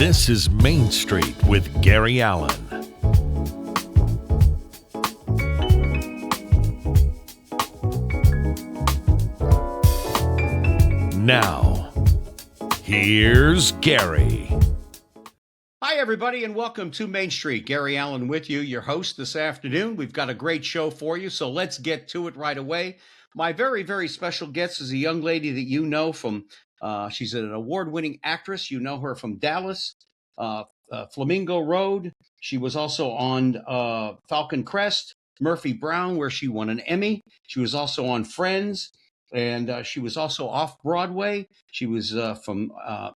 This is Main Street with Gary Allen. Now, here's Gary. Hi, everybody, and welcome to Main Street. Gary Allen with you, your host this afternoon. We've got a great show for you, so let's get to it right away. My very, very special guest is a young lady that you know from, she's an award-winning actress. You know her from Dallas, Flamingo Road. She was also on Falcon Crest, Murphy Brown, where she won an Emmy. She was also on Friends. And she was also off-Broadway. She was from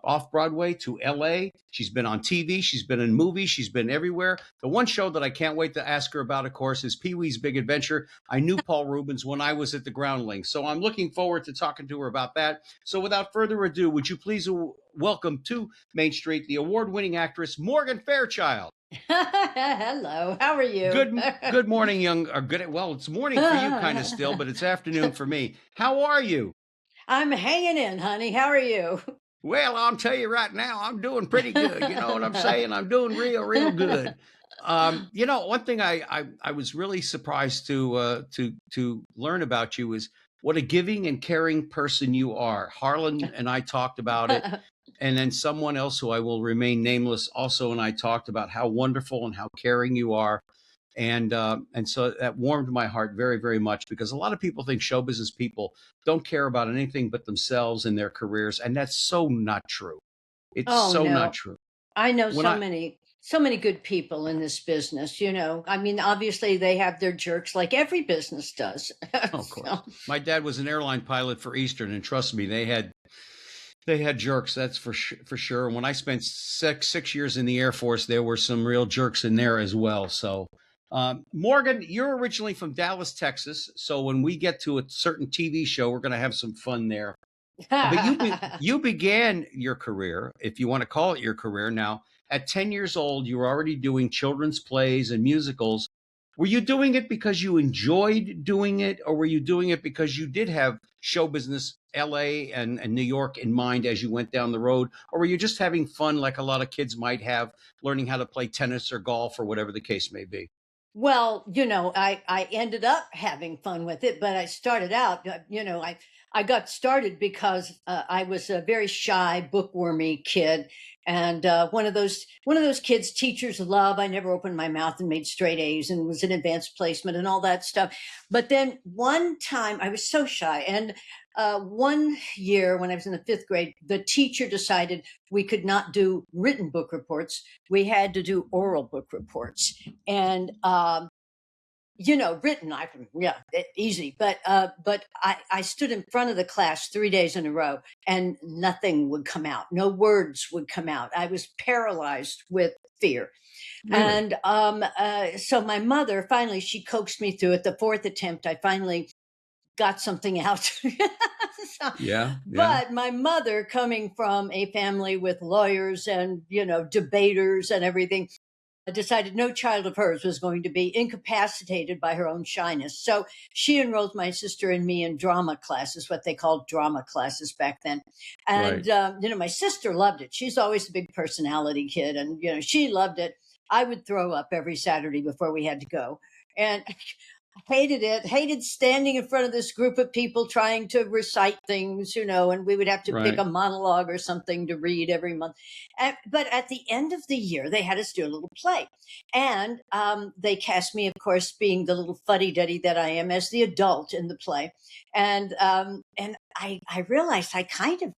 off-Broadway to L.A. She's been on TV. She's been in movies. She's been everywhere. The one show that I can't wait to ask her about, of course, is Pee-wee's Big Adventure. I knew Paul Reubens when I was at the Groundlings. So I'm looking forward to talking to her about that. So without further ado, would you please welcome to Main Street the award-winning actress, Morgan Fairchild. Hello, how are you? Good morning, well, it's morning for you kind of still, but it's afternoon for me. How are you? I'm hanging in, honey. How are you? Well, I'll tell you right now, I'm doing pretty good. You know what I'm saying? I'm doing real good. One thing I was really surprised to learn about you is what a giving and caring person you are. Harlan and I talked about it. And then someone else who I will remain nameless also and I talked about how wonderful and how caring you are. And so that warmed my heart very, very much because a lot of people think show business people don't care about anything but themselves and their careers. And that's so not true. It's not true. I know so many good people in this business, you know. I mean, obviously they have their jerks like every business does. Oh, of course. My dad was an airline pilot for Eastern, and trust me, they had jerks, that's for sure. When I spent six years in the Air Force, there were some real jerks in there as well. So, Morgan, you're originally from Dallas, Texas. So when we get to a certain TV show, we're going to have some fun there. But you began your career, if you want to call it your career now, at 10 years old, you were already doing children's plays and musicals. Were you doing it because you enjoyed doing it, or were you doing it because you did have show business, LA and New York in mind as you went down the road? Or were you just having fun like a lot of kids might have, learning how to play tennis or golf or whatever the case may be? Well, you know, I ended up having fun with it, but I started out, I got started because I was a very shy, bookwormy kid, and one of those kids teachers love. I never opened my mouth and made straight A's and was in advanced placement and all that stuff. But then one time I was so shy, and one year when I was in the fifth grade, the teacher decided we could not do written book reports. We had to do oral book reports, and written, easy. But I stood in front of the class 3 days in a row and nothing would come out. No words would come out. I was paralyzed with fear. Really? And so my mother, finally, she coaxed me through it. The fourth attempt, I finally got something out. Yeah. But my mother, coming from a family with lawyers and, debaters and everything, decided no child of hers was going to be incapacitated by her own shyness. So she enrolled my sister and me in drama classes, what they called drama classes back then. And, right. My sister loved it. She's always a big personality kid. And, she loved it. I would throw up every Saturday before we had to go. And hated standing in front of this group of people trying to recite things, and we would have to pick a monologue or something to read every month. But at the end of the year, they had us do a little play. And they cast me, of course, being the little fuddy-duddy that I am, as the adult in the play. And I realized I kind of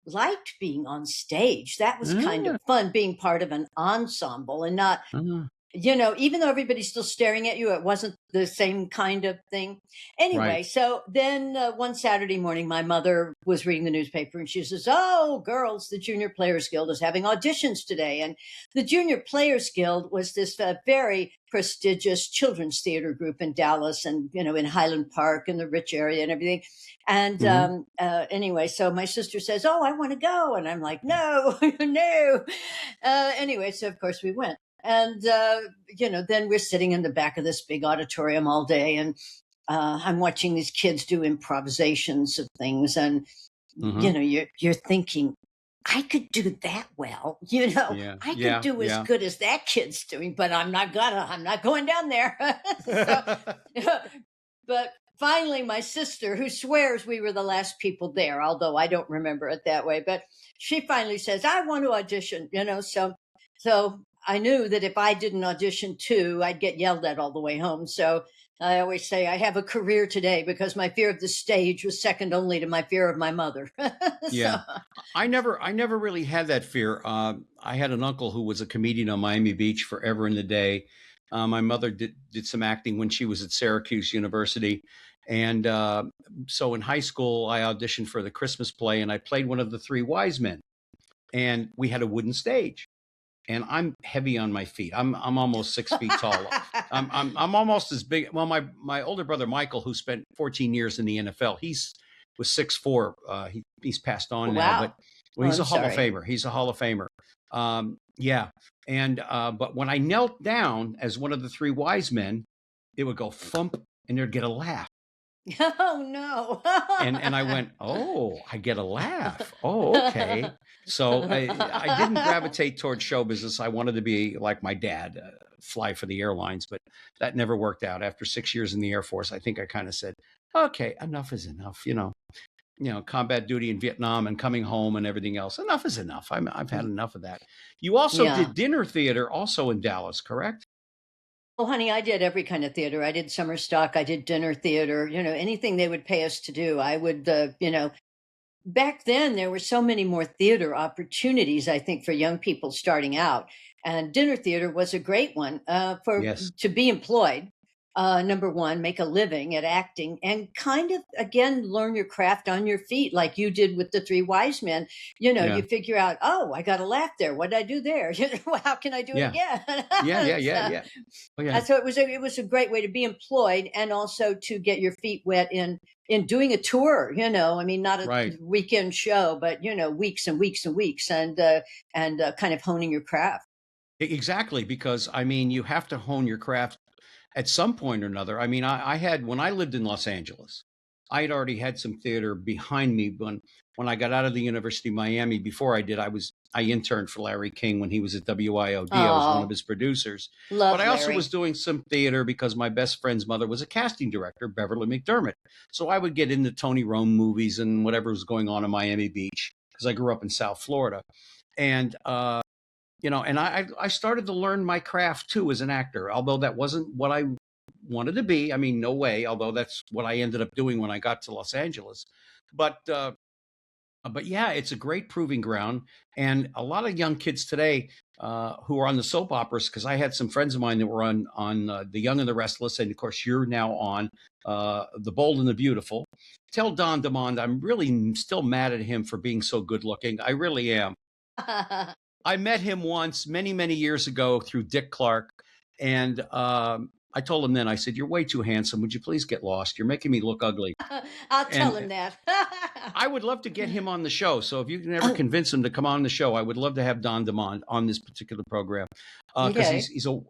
liked being on stage. That was kind of fun, being part of an ensemble and not... even though everybody's still staring at you, it wasn't the same kind of thing. Anyway, Right. So then one Saturday morning, my mother was reading the newspaper and she says, "Oh, girls, the Junior Players Guild is having auditions today." And the Junior Players Guild was this very prestigious children's theater group in Dallas and, in Highland Park in the rich area and everything. And anyway, so my sister says, "Oh, I want to go." And I'm like, "No, no." Anyway, so of course we went. And, then we're sitting in the back of this big auditorium all day. And I'm watching these kids do improvisations of things. And, you're thinking, I could do that well, you know. Yeah, I could yeah, do as yeah. good as that kid's doing, but I'm not going down there. So, but finally, my sister, who swears we were the last people there, although I don't remember it that way, but she finally says, "I want to audition," you know. So I knew that if I didn't audition too, I'd get yelled at all the way home. So I always say I have a career today because my fear of the stage was second only to my fear of my mother. So Yeah. I never really had that fear. I had an uncle who was a comedian on Miami Beach forever in the day. My mother did some acting when she was at Syracuse University. And so in high school, I auditioned for the Christmas play and I played one of the three wise men. And we had a wooden stage. And I'm heavy on my feet. I'm almost 6 feet tall. I'm almost as big. Well, my older brother Michael, who spent 14 years in the NFL, he's was 6'4". He's passed on now, but wow. well, Oh, he's I'm a Hall of sorry. Famer. He's a Hall of Famer. Yeah, and but when I knelt down as one of the three wise men, it would go thump, and there'd get a laugh. Oh no. And I went, "Oh, I get a laugh. Oh, okay." So I didn't gravitate towards show business. I wanted to be like my dad, fly for the airlines, but that never worked out. After 6 years in the Air Force, I think I kind of said, "Okay, enough is enough." Combat duty in Vietnam and coming home and everything else. Enough is enough. I've had enough of that. You also Yeah. did dinner theater, also in Dallas, correct? Oh, honey, I did every kind of theater. I did summer stock. I did dinner theater. You know, anything they would pay us to do, I would. Back then there were so many more theater opportunities, I think, for young people starting out, and dinner theater was a great one for Yes. to be employed. Number one, make a living at acting and kind of again learn your craft on your feet, like you did with the three wise men. You know, you Yeah. figure out, oh, I got a laugh there. What did I do there? You know, how can I do it Yeah. Yeah. Yeah. again? Yeah. So, Yeah. Oh yeah. so it was a great way to be employed and also to get your feet wet in doing a tour. You know, I mean, not a Right. weekend show, but weeks and weeks and weeks, and kind of honing your craft. Exactly, because I mean, you have to hone your craft at some point or another. I mean, I had when I lived in Los Angeles, I had already had some theater behind me when I got out of the University of Miami. Before I did, I interned for Larry King when he was at WIOD. I was one of Oh, his producers, but love I also was Larry. doing some theater because my best friend's mother was a casting director, Beverly McDermott. So I would get into Tony Rome movies and whatever was going on in Miami Beach because I grew up in South Florida, and and I started to learn my craft too as an actor, although that wasn't what I wanted to be. I mean, no way. Although that's what I ended up doing when I got to Los Angeles. But yeah, it's a great proving ground, and a lot of young kids today who are on the soap operas. Because I had some friends of mine that were on The Young and the Restless, and of course you're now on The Bold and the Beautiful. Tell Don DeMond I'm really still mad at him for being so good looking. I really am. I met him once many, many years ago through Dick Clark. And I told him then, I said, "You're way too handsome. Would you please get lost? You're making me look ugly." I'll tell him And that. I would love to get him on the show. So if you can ever convince him to come on the show, I would love to have Don DeMond on this particular program because Okay.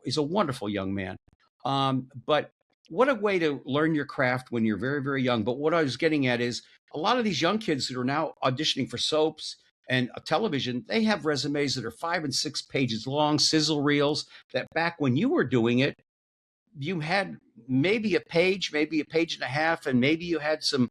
he's a wonderful young man. But what a way to learn your craft when you're very, very young. But what I was getting at is a lot of these young kids that are now auditioning for soaps and television, they have resumes that are 5 and 6 pages long, sizzle reels that back when you were doing it, you had maybe a page, maybe a page and a half, and maybe you had some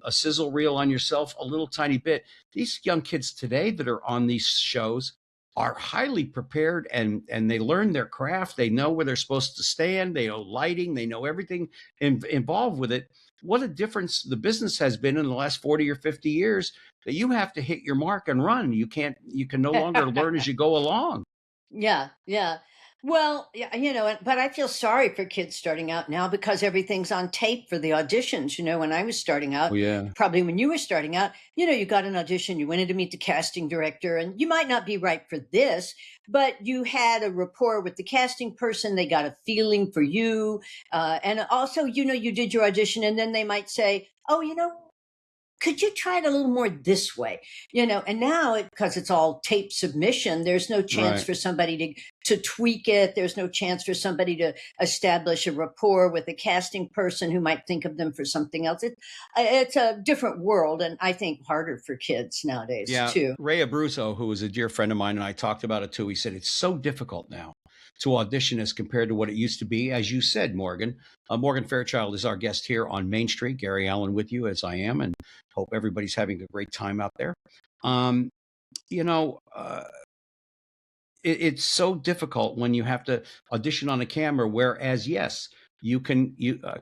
a sizzle reel on yourself, a little tiny bit. These young kids today that are on these shows are highly prepared and they learn their craft. They know where they're supposed to stand. They know lighting. They know everything involved with it. What a difference the business has been in the last 40 or 50 years that you have to hit your mark and run. You can no longer learn as you go along. Yeah, yeah. Well, yeah, but I feel sorry for kids starting out now because everything's on tape for the auditions. You know, when I was starting out, Oh yeah. probably when you were starting out, you got an audition, you went in to meet the casting director, and you might not be right for this, but you had a rapport with the casting person. They got a feeling for you. And also, you did your audition, and then they might say, oh, could you try it a little more this way? And now because it's all tape submission, there's no chance Right. for somebody to tweak it. There's no chance for somebody to establish a rapport with a casting person who might think of them for something else. It's a different world, and I think harder for kids nowadays Yeah. too. Ray Abruzzo, who was a dear friend of mine, and I talked about it too. He said it's so difficult now to audition as compared to what it used to be. As you said, Morgan, Morgan Fairchild is our guest here on Main Street. Gary Allen with you, as I am, and hope everybody's having a great time out there. Um, you know, it's so difficult when you have to audition on a camera. Whereas, yes, you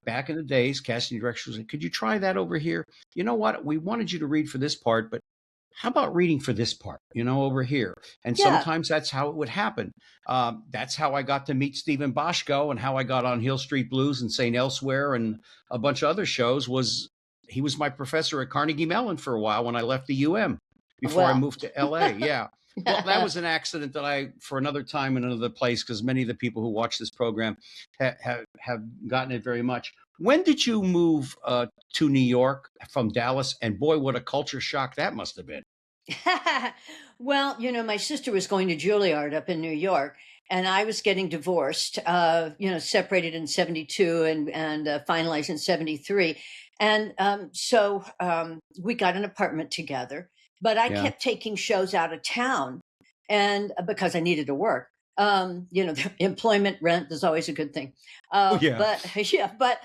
back in the days, casting directors, like, could you try that over here? You know what? We wanted you to read for this part, but how about reading for this part, over here? And Yeah. sometimes that's how it would happen. That's how I got to meet Stephen Boschko, and how I got on Hill Street Blues and St. Elsewhere and a bunch of other shows. Was he was my professor at Carnegie Mellon for a while when I left the UM before I Well. moved to LA. Yeah. Well, that was an accident that for another time in another place, because many of the people who watch this program have gotten it very much. When did you move to New York from Dallas? And boy, what a culture shock that must have been. Well, my sister was going to Juilliard up in New York, and I was getting divorced, separated in 72 and finalized in 73. And we got an apartment together, but I Yeah. kept taking shows out of town, and because I needed to work. The employment, rent is always a good thing. Oh, yeah. But yeah, but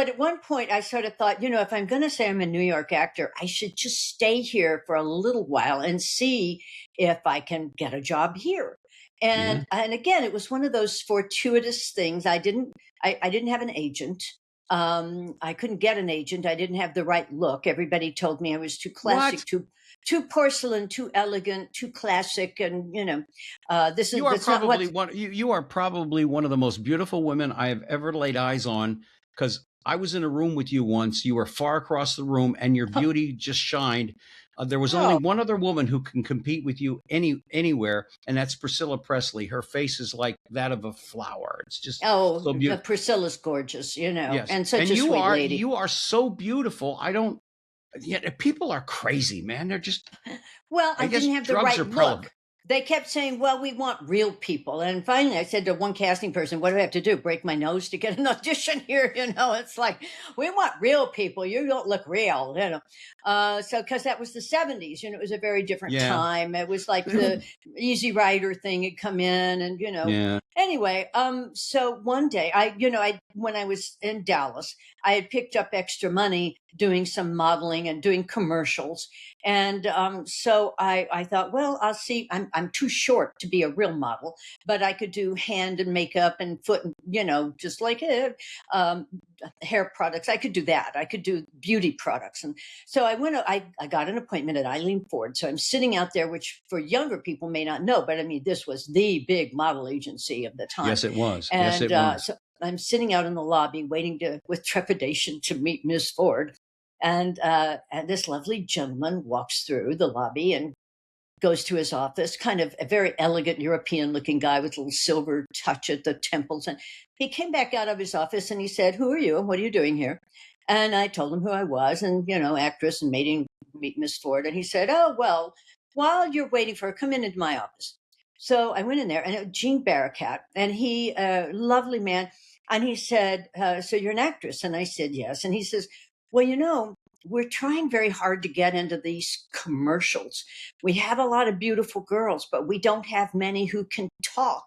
at one point, I sort of thought, if I'm going to say I'm a New York actor, I should just stay here for a little while and see if I can get a job here. Yeah. And again, it was one of those fortuitous things. I didn't have an agent. I couldn't get an agent. I didn't have the right look. Everybody told me I was too classic, What? too porcelain, too elegant, too classic, and this is You are that's not probably what. you are probably one of the most beautiful women I have ever laid eyes on, because I was in a room with you once. You were far across the room, and your beauty just shined. There was only Oh, one other woman who can compete with you anywhere, and that's Priscilla Presley. Her face is like that of a flower. It's just oh, so beautiful. Priscilla's gorgeous, Yes, and such and a you sweet are lady. you are so beautiful. I don't. Yet people are crazy, man. They're just. Well, I I guess didn't have the drugs are right prevalent. look. They kept saying, well, we want real people. And finally, I said to one casting person, what do I have to do? Break my nose to get an audition here? It's like, we want real people. You don't look real. So, because that was the 70s, it was a very different Yeah. time. It was like the Easy Rider thing had come in. And, Yeah. anyway, so one day, when I was in Dallas, I had picked up extra money doing some modeling and doing commercials. And so I thought, well, I'll see. I'm too short to be a real model, but I could do hand and makeup and foot, and, just like um, hair products. I could do that. I could do beauty products. And so I got an appointment at Eileen Ford. So I'm sitting out there, which for younger people may not know, but I mean, this was the big model agency of the time. Yes, it was. Yes, And it was. so I'm sitting out in the lobby waiting with trepidation to meet Miss Ford. And this lovely gentleman walks through the lobby and goes to his office, kind of a very elegant European looking guy with a little silver touch at the temples. And he came back out of his office and he said, who are you and what are you doing here? And I told him who I was and, actress and meet Miss Ford. And he said, oh, well, while you're waiting for her, come into my office. So I went in there and it was Gene Barakat, and he, lovely man. And he said, so you're an actress? And I said, yes. And he says, well, we're trying very hard to get into these commercials. We have a lot of beautiful girls, but we don't have many who can talk.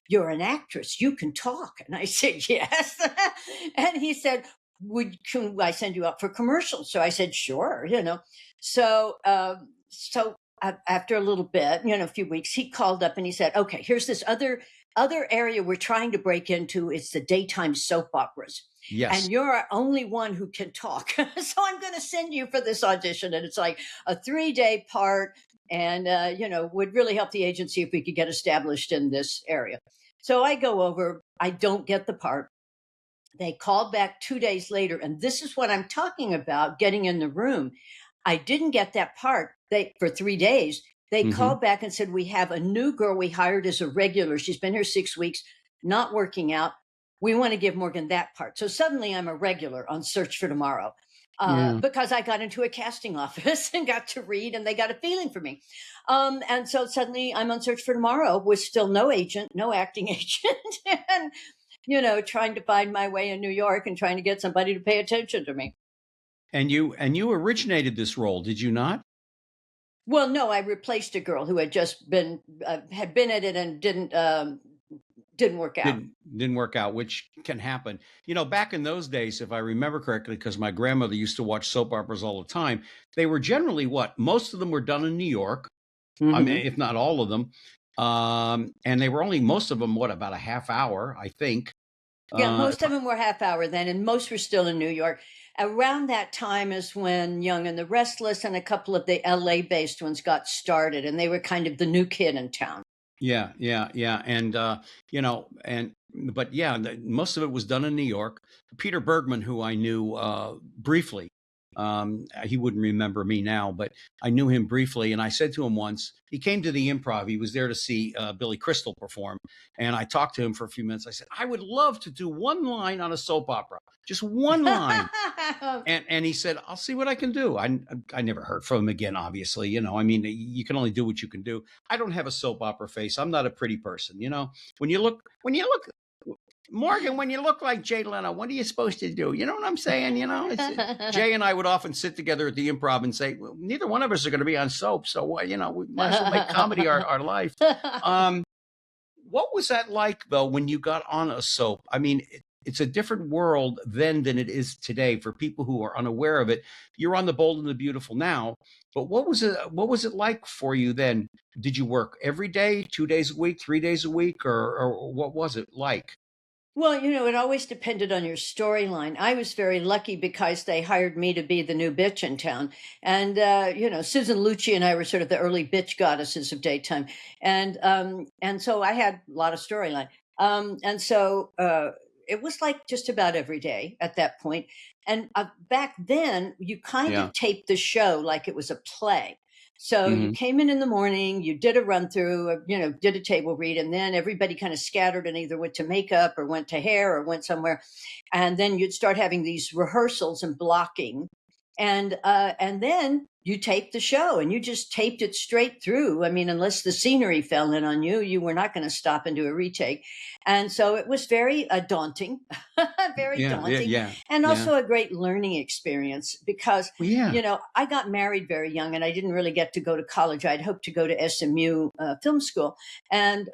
You're an actress. You can talk. And I said, yes. And he said, can I send you out for commercials? So I said, sure, So after a little bit, a few weeks, he called up and he said, okay, here's this other area we're trying to break into. It's the daytime soap operas. Yes. And you're our only one who can talk. So I'm going to send you for this audition. And it's like a 3-day part. And, would really help the agency if we could get established in this area. So I go over, I don't get the part. They called back 2 days later. And this is what I'm talking about, getting in the room. I didn't get that part. For 3 days, they called back and said, we have a new girl we hired as a regular. She's been here 6 weeks, not working out. We want to give Morgan that part. So suddenly I'm a regular on Search for Tomorrow. Yeah. because I got into a casting office and got to read, and they got a feeling for me. And so suddenly I'm on Search for Tomorrow with still no agent, no acting agent, and trying to find my way in New York and trying to get somebody to pay attention to me. And you originated this role, did you not? Well, no, I replaced a girl who had just been had been at it and didn't work out. Didn't work out, which can happen. Back in those days, if I remember correctly, because my grandmother used to watch soap operas all the time, they were generally what? Most of them were done in New York. I mean, Hmm. if not all of them. And they were only most of them, what, about a half hour, I think. Yeah, If most of I- them were half hour then, and most were still in New York. Around that time is when Young and the Restless and a couple of the LA based ones got started, and they were kind of the new kid in town. Yeah, yeah, yeah. And but yeah, most of it was done in New York. Peter Bergman, who I knew briefly, he wouldn't remember me now, but I knew him briefly. And I said to him once, he came to the Improv. He was there to see Billy Crystal perform, and I talked to him for a few minutes. I said, I would love to do one line on a soap opera, just one line. And he said, I'll see what I can do. I never heard from him again, obviously. I mean, you can only do what you can do. I don't have a soap opera face. I'm not a pretty person. When you look, Morgan, when you look like Jay Leno, what are you supposed to do? You know what I'm saying? Jay and I would often sit together at the Improv and say, well, neither one of us are going to be on soap. So, we might as well make comedy our life. Um, what was that like, though, when you got on a soap? I mean, it's a different world then than it is today for people who are unaware of it. You're on The Bold and the Beautiful now, but what was it like for you then? Did you work every day, 2 days a week, 3 days a week, or what was it like? Well, it always depended on your storyline. I was very lucky because they hired me to be the new bitch in town. And, Susan Lucci and I were sort of the early bitch goddesses of daytime. And so I had a lot of storyline. And so it was like just about every day at that point. And back then, you kind Yeah. of taped the show like it was a play. So you Hmm. came in the morning, you did a run through, did a table read, and then everybody kind of scattered and either went to makeup or went to hair or went somewhere, and then you'd start having these rehearsals and blocking, and then you taped the show and you just taped it straight through. I mean, unless the scenery fell in on you, you were not going to stop and do a retake, and so it was very daunting, very Yeah, yeah, daunting, yeah, and yeah. also a great learning experience because Well, yeah. I got married very young and I didn't really get to go to college. I'd hoped to go to SMU film school and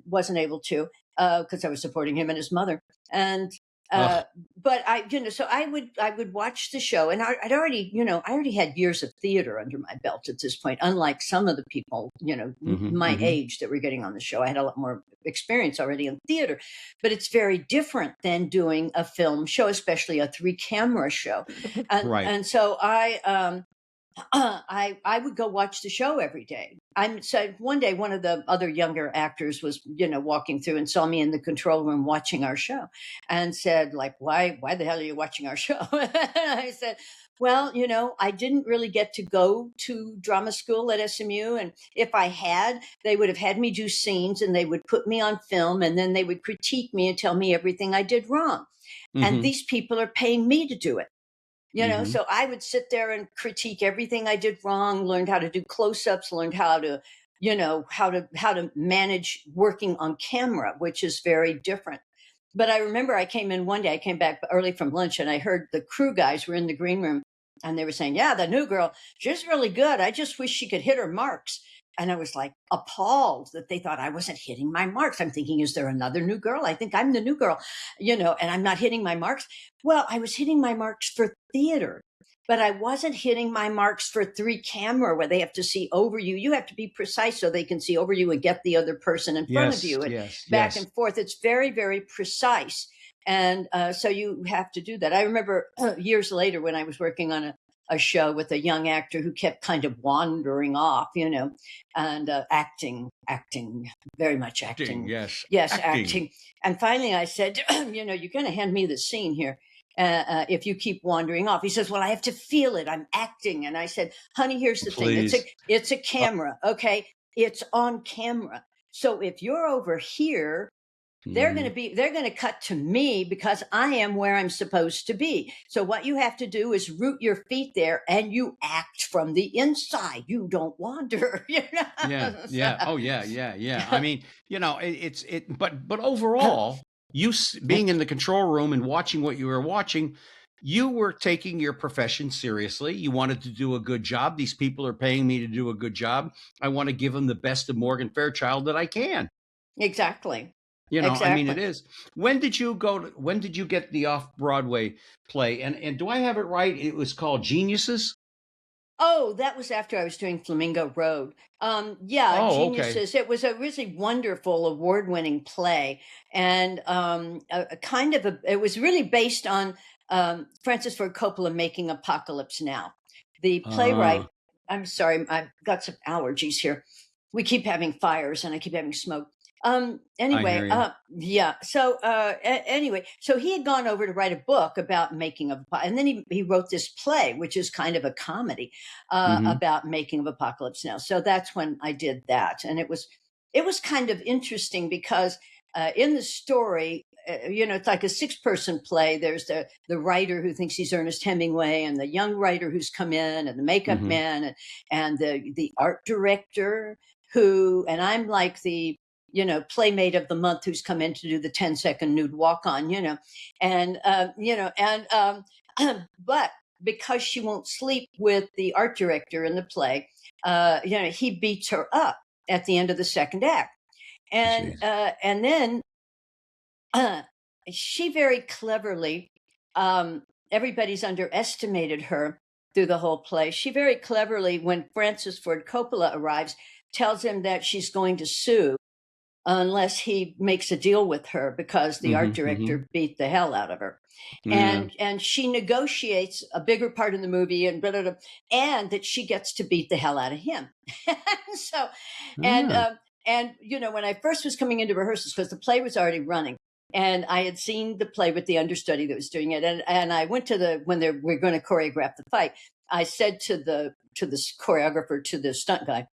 wasn't able to because I was supporting him and his mother. And uh, Ugh. but so I would watch the show, and I already had years of theater under my belt at this point. Unlike some of the people, Hmm. my Hmm. age that were getting on the show, I had a lot more experience already in theater. But it's very different than doing a film show, especially a three-camera show. and Right. and so I would go watch the show every day. So one day one of the other younger actors was walking through and saw me in the control room watching our show, and said like, why the hell are you watching our show? And I said, well, I didn't really get to go to drama school at SMU, and if I had, they would have had me do scenes and they would put me on film, and then they would critique me and tell me everything I did wrong, and Hmm. these people are paying me to do it. Hmm. So I would sit there and critique everything I did wrong, learned how to do close-ups, learned how to how to manage working on camera, which is very different. But I remember I came in one day, I came back early from lunch, and I heard the crew guys were in the green room, and they were saying, yeah, the new girl, she's really good, I just wish she could hit her marks. And I was like appalled that they thought I wasn't hitting my marks. I'm thinking, is there another new girl? I think I'm the new girl, and I'm not hitting my marks. Well, I was hitting my marks for theater, but I wasn't hitting my marks for three camera where they have to see over you. You have to be precise so they can see over you and get the other person in front of Yes, you and yes, back yes. and forth. It's very, very precise. And so you have to do that. I remember years later when I was working on a show with a young actor who kept kind of wandering off, and acting, very much Acting, acting. yes, Yes, acting. acting. And finally I said, you're going to hand me the scene here if you keep wandering off. He says, well, I have to feel it. I'm acting. And I said, honey, here's the thing. It's a, Please. it's a Uh, camera. Okay. It's on camera. So if you're over here Mhm. they're going to cut to me because I am where I'm supposed to be. So what you have to do is root your feet there and you act from the inside. You don't wander. Yeah, yeah. So, Oh, yeah, yeah, yeah. I mean, but overall, being in the control room and watching what you were watching, you were taking your profession seriously. You wanted to do a good job. These people are paying me to do a good job. I want to give them the best of Morgan Fairchild that I can. exactly. I mean, it Exactly. is. When did you get the off-Broadway play? And do I have it right? It was called Geniuses? Oh, that was after I was doing Flamingo Road. Yeah, Oh, okay. Geniuses. It was a really wonderful, award-winning play, and a kind of a. It was really based on Francis Ford Coppola making Apocalypse Now. The Uh, playwright. I'm sorry, I've got some allergies here. We keep having fires, and I keep having smoke. I Anyway, hear you. yeah. So anyway, so he had gone over to write a book about making of, and then he wrote this play, which is kind of a comedy Hmm. about making of Apocalypse Now. So that's when I did that, and it was kind of interesting because in the story, it's like a six-person play. There's the writer who thinks he's Ernest Hemingway, and the young writer who's come in, and the makeup Hmm. man, and the art director who, and I'm like the playmate of the month who's come in to do the 10-second nude walk on, but because she won't sleep with the art director in the play, he beats her up at the end of the second act. Jeez. And then uh, she very cleverly, everybody's underestimated her through the whole play. She very cleverly, when Francis Ford Coppola arrives, tells him that she's going to sue unless he makes a deal with her because the art Hmm. Hmm. director beat the hell out of her. Yeah. And she negotiates a bigger part in the movie and blah, blah, blah, and that she gets to beat the hell out of him. So and Ah. when I first was coming into rehearsals, because the play was already running, and I had seen the play with the understudy that was doing it, and I went to the when they were going to choreograph the fight. I said to the choreographer, to the stunt guy,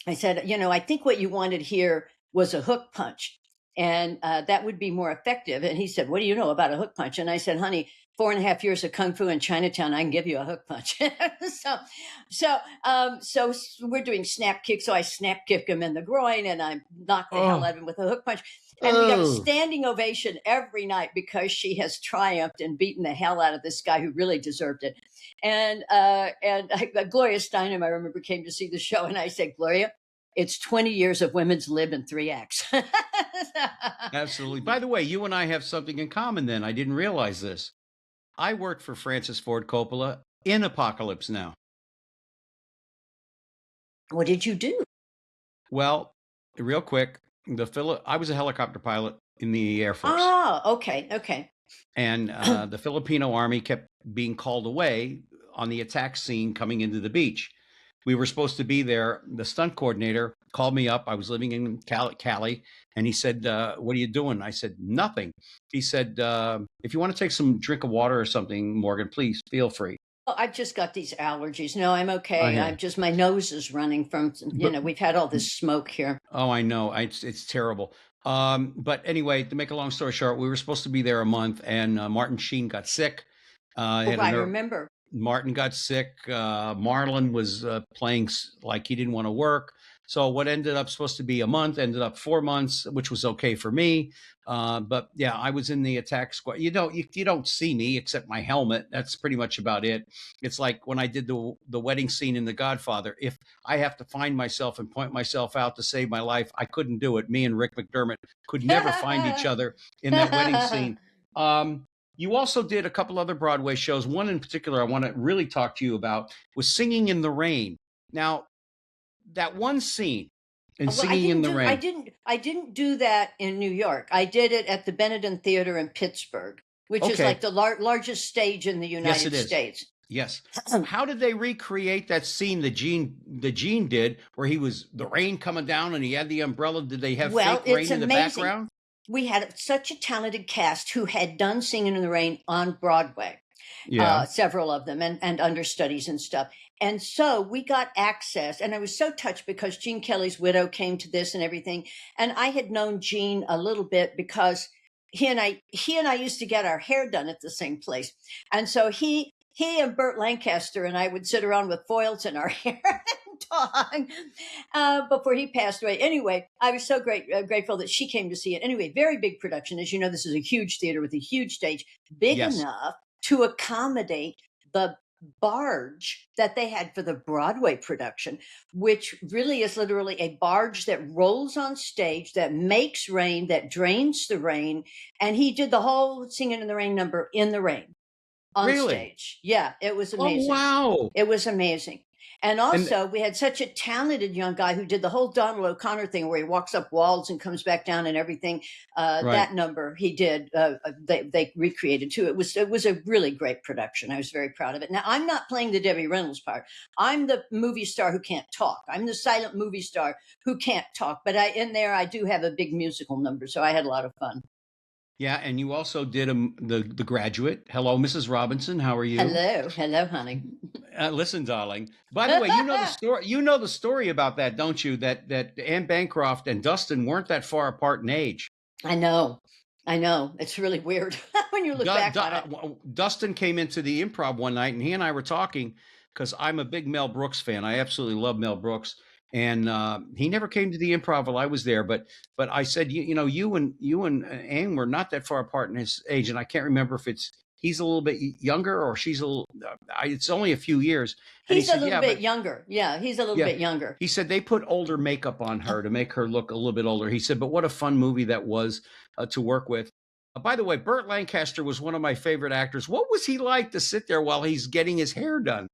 I said, I think what you wanted here was a hook punch, and that would be more effective. And he said, what do you know about a hook punch? And I said, honey, 4.5 years of kung fu in Chinatown, I can give you a hook punch. so, so we're doing snap kick. So I snap kick him in the groin, and I knock the hell Oh. out of him with a hook punch. And we got a Oh. standing ovation every night because she has triumphed and beaten the hell out of this guy who really deserved it. And Gloria Steinem, I remember, came to see the show, and I said, Gloria, it's 20 years of women's lib in 3 acts. Absolutely. By the way, you and I have something in common then. I didn't realize this. I worked for Francis Ford Coppola in Apocalypse Now. What did you do? Well, real quick, I was a helicopter pilot in the Air Force, Oh, okay, okay. and the Filipino Army kept being called away on the attack scene coming into the beach. We were supposed to be there. The stunt coordinator called me up. I was living in Cali, and he said, "What are you doing?" I said, "Nothing." He said, "If you want to take some drink of water or something, Morgan, please feel free." Well, I've just got these allergies. No, I'm I okay. hear. I'm just, my nose is running from, But we've had all this smoke here. oh, I know. It's terrible. But anyway, to make a long story short, we were supposed to be there a month, and Martin Sheen got sick. He Oh, had a I nerve. remember. Martin got sick. Marlon was playing like he didn't want to work. So what ended up supposed to be a month ended up 4 months, which was okay for me. But yeah, I was in the attack squad. You don't see me except my helmet. That's pretty much about it. It's like when I did the wedding scene in The Godfather. If I have to find myself and point myself out to save my life, I couldn't do it. Me and Rick McDermott could never find each other in that wedding scene. You also did a couple other Broadway shows. One in particular I want to really talk to you about was Singing in the Rain. Now, that one scene in Well, Singing in the Rain. I didn't do that in New York. I did it at the Benetton Theater in Pittsburgh, which is like Okay. the largest stage in the Yes, it United is. States. Yes. How did they recreate that scene that Gene did where he was the rain coming down and he had the umbrella? Did they have Well, fake it's rain in the amazing. background? We had such a talented cast who had done Singing in the Rain on Broadway. Yeah. several of them, and understudies and stuff. And so we got access, and I was so touched because Gene Kelly's widow came to this and everything. And I had known Gene a little bit because he and I used to get our hair done at the same place. And so he and Burt Lancaster and I would sit around with foils in our hair and talk before he passed away. Anyway, I was so grateful that she came to see it. Anyway, very big production. As you know, this is a huge theater with a huge stage, big Yes. enough to accommodate the barge that they had for the Broadway production, which really is literally a barge that rolls on stage, that makes rain, that drains the rain. And he did the whole Singing in the Rain number in the rain on Really? stage. Yeah, it was Oh, amazing. wow. It was amazing. And And also, we had such a talented young guy who did the whole Donald O'Connor thing where he walks up walls and comes back down and everything. right. That number he did, they recreated too. It was a really great production. I was very proud of it. Now, I'm not playing the Debbie Reynolds part. I'm the movie star who can't talk. I'm the silent movie star who can't talk. But in there, I do have a big musical number, so I had a lot of fun. Yeah, and you also did the Graduate. Hello, Mrs. Robinson. How are you? Hello, honey. Listen, darling. By the way, you know the story. You know the story about that, don't you? That Anne Bancroft and Dustin weren't that far apart in age. I know. It's really weird when you look back on it. Dustin came into the Improv one night, and he and I were talking because I'm a big Mel Brooks fan. I absolutely love Mel Brooks, and he never came to the Improv while I was there. But I said, you know, you and Anne were not that far apart in his age, and I can't remember if he's a little bit younger or she's a little. It's only a few years. And He's he a said, little yeah, bit but younger. Yeah, he's a little yeah. bit younger. He said they put older makeup on her to make her look a little bit older. He said, but what a fun movie that was to work with. By the way, Burt Lancaster was one of my favorite actors. What was he like to sit there while he's getting his hair done?